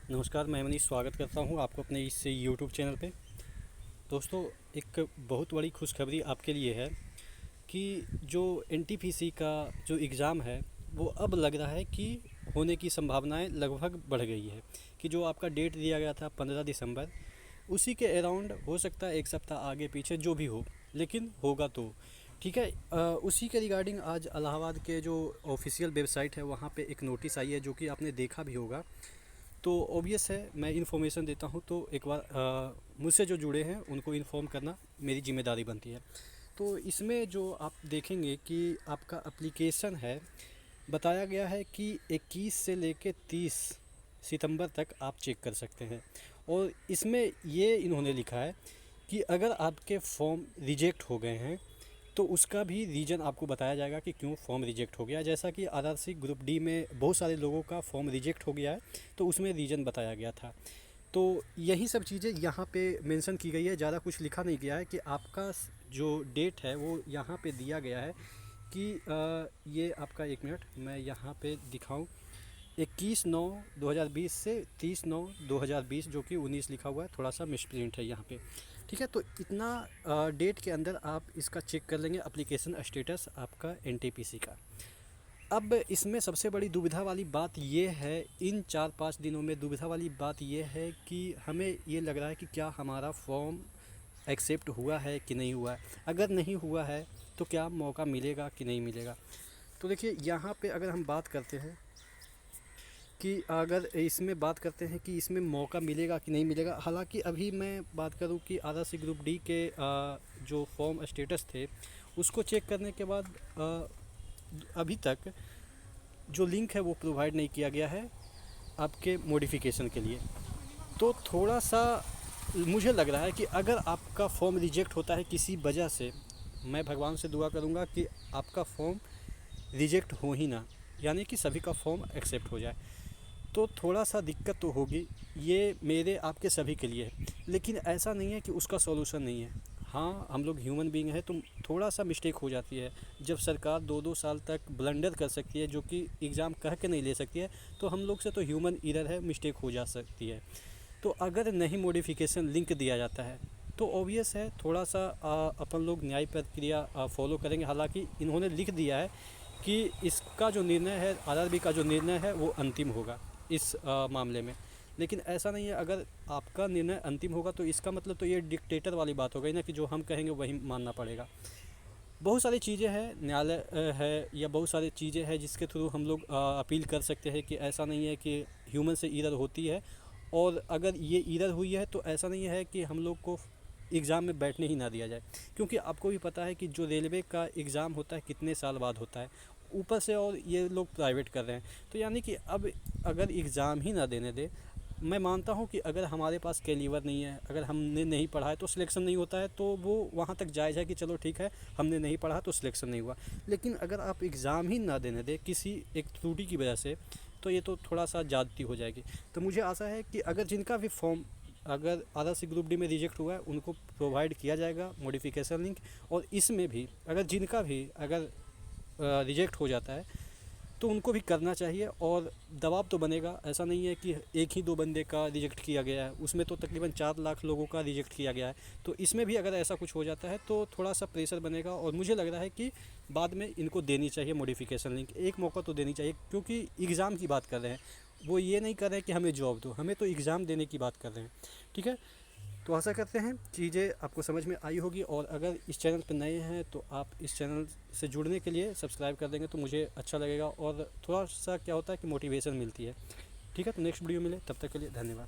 नमस्कार, मैं मनीष स्वागत करता हूं आपको अपने इस यूट्यूब चैनल पे। दोस्तों, एक बहुत बड़ी खुशखबरी आपके लिए है कि जो एनटीपीसी का जो एग्ज़ाम है वो अब लग रहा है कि होने की संभावनाएं लगभग बढ़ गई है। कि जो आपका डेट दिया गया था 15 दिसंबर, उसी के अराउंड हो सकता है एक सप्ताह आगे पीछे जो भी हो, लेकिन होगा तो ठीक है। उसी के रिगार्डिंग आज इलाहाबाद के जो ऑफिशियल वेबसाइट है वहाँ पे एक नोटिस आई है जो कि आपने देखा भी होगा। तो ऑब्वियस है, मैं इन्फॉर्मेशन देता हूँ तो एक बार मुझसे जो जुड़े हैं उनको इन्फॉर्म करना मेरी ज़िम्मेदारी बनती है। तो इसमें जो आप देखेंगे कि आपका एप्लीकेशन है, बताया गया है कि 21 से लेके 30 सितंबर तक आप चेक कर सकते हैं। और इसमें ये इन्होंने लिखा है कि अगर आपके फॉर्म रिजेक्ट हो गए हैं तो उसका भी रीज़न आपको बताया जाएगा कि क्यों फॉर्म रिजेक्ट हो गया। जैसा कि आरआरसी ग्रुप डी में बहुत सारे लोगों का फॉर्म रिजेक्ट हो गया है, तो उसमें रीज़न बताया गया था। तो यही सब चीज़ें यहाँ पे मेंशन की गई है, ज़्यादा कुछ लिखा नहीं गया है। कि आपका जो डेट है वो यहाँ पे दिया गया है कि ये आपका, एक मिनट मैं यहाँ पे दिखाऊं, 21/9/2020 से 30/9/2020, जो कि 19 लिखा हुआ है, थोड़ा सा मिसप्रिंट है यहाँ पे। ठीक है, तो इतना डेट के अंदर आप इसका चेक कर लेंगे एप्लीकेशन स्टेटस आपका एनटीपीसी का। अब इसमें सबसे बड़ी दुविधा वाली बात ये है, इन 4-5 दिनों में दुविधा वाली बात ये है कि हमें ये लग रहा है कि क्या हमारा फॉर्म एक्सेप्ट हुआ है कि नहीं हुआ है। अगर नहीं हुआ है तो क्या मौका मिलेगा कि नहीं मिलेगा। तो देखिए, यहाँ पे अगर हम बात करते हैं कि अगर इसमें बात करते हैं कि इसमें मौका मिलेगा कि नहीं मिलेगा। हालांकि अभी मैं बात करूं कि आरआरसी ग्रुप डी के जो फॉर्म स्टेटस थे उसको चेक करने के बाद अभी तक जो लिंक है वो प्रोवाइड नहीं किया गया है आपके मॉडिफिकेशन के लिए। तो थोड़ा सा मुझे लग रहा है कि अगर आपका फॉर्म रिजेक्ट होता है किसी वजह से, मैं भगवान से दुआ करूंगा कि आपका फॉर्म रिजेक्ट हो ही ना, यानी कि सभी का फॉर्म एक्सेप्ट हो जाए। तो थोड़ा सा दिक्कत तो होगी, ये मेरे आपके सभी के लिए है। लेकिन ऐसा नहीं है कि उसका सॉल्यूशन नहीं है। हाँ, हम लोग ह्यूमन बीइंग हैं, तो थोड़ा सा मिस्टेक हो जाती है। जब सरकार 2-2 साल तक ब्लंडर कर सकती है, जो कि एग्ज़ाम कह के नहीं ले सकती है, तो हम लोग से तो ह्यूमन एरर है, मिस्टेक हो जा सकती है। तो अगर नहीं मॉडिफिकेशन लिंक दिया जाता है तो ऑब्वियस है थोड़ा सा अपन लोग न्याय प्रक्रिया फॉलो करेंगे। हालांकि इन्होंने लिख दिया है कि इसका जो निर्णय है, आरआरबी का जो निर्णय है वो अंतिम होगा इस मामले में। लेकिन ऐसा नहीं है, अगर आपका निर्णय अंतिम होगा तो इसका मतलब तो ये डिक्टेटर वाली बात हो गई ना, कि जो हम कहेंगे वही मानना पड़ेगा। बहुत सारी चीज़ें हैं, न्यायालय है या बहुत सारी चीज़ें हैं जिसके थ्रू हम लोग अपील कर सकते हैं। कि ऐसा नहीं है कि ह्यूमन से ईरर होती है, और अगर ये ईरर हुई है तो ऐसा नहीं है कि हम लोग को एग्ज़ाम में बैठने ही ना दिया जाए। क्योंकि आपको भी पता है कि जो रेलवे का एग्ज़ाम होता है कितने साल बाद होता है, ऊपर से और ये लोग प्राइवेट कर रहे हैं। तो यानी कि अब अगर एग्ज़ाम ही ना देने दे, मैं मानता हूँ कि अगर हमारे पास कैलिवर नहीं है, अगर हमने नहीं पढ़ा है तो सिलेक्शन नहीं होता है, तो वो वहाँ तक जायज़ है कि चलो ठीक है, हमने नहीं पढ़ा तो सिलेक्शन नहीं हुआ। लेकिन अगर आप एग्ज़ाम ही ना देने दें किसी एक त्रुटि की वजह से, तो ये तो थोड़ा सा ज़्यादती हो जाएगी। तो मुझे आशा है कि अगर जिनका भी फॉर्म अगर आरआरसी ग्रुप डी में रिजेक्ट हुआ है उनको प्रोवाइड किया जाएगा मॉडिफिकेशन लिंक। और इसमें भी अगर जिनका भी अगर रिजेक्ट हो जाता है तो उनको भी करना चाहिए। और दबाव तो बनेगा, ऐसा नहीं है कि एक ही 2 बंदे का रिजेक्ट किया गया है, उसमें तो तकरीबन 4 लाख लोगों का रिजेक्ट किया गया है। तो इसमें भी अगर ऐसा कुछ हो जाता है तो थोड़ा सा प्रेशर बनेगा। और मुझे लग रहा है कि बाद में इनको देनी चाहिए मॉडिफिकेशन लिंक, एक मौका तो देनी चाहिए। क्योंकि एग्ज़ाम की बात कर रहे हैं, वो ये नहीं कर रहे हैं कि हमें जॉब दो, हमें तो एग्ज़ाम देने की बात कर रहे हैं। ठीक है, तो आशा करते हैं चीज़ें आपको समझ में आई होगी। और अगर इस चैनल पर नए हैं तो आप इस चैनल से जुड़ने के लिए सब्सक्राइब कर देंगे तो मुझे अच्छा लगेगा, और थोड़ा सा क्या होता है कि मोटिवेशन मिलती है। ठीक है, तो नेक्स्ट वीडियो मिले, तब तक के लिए धन्यवाद।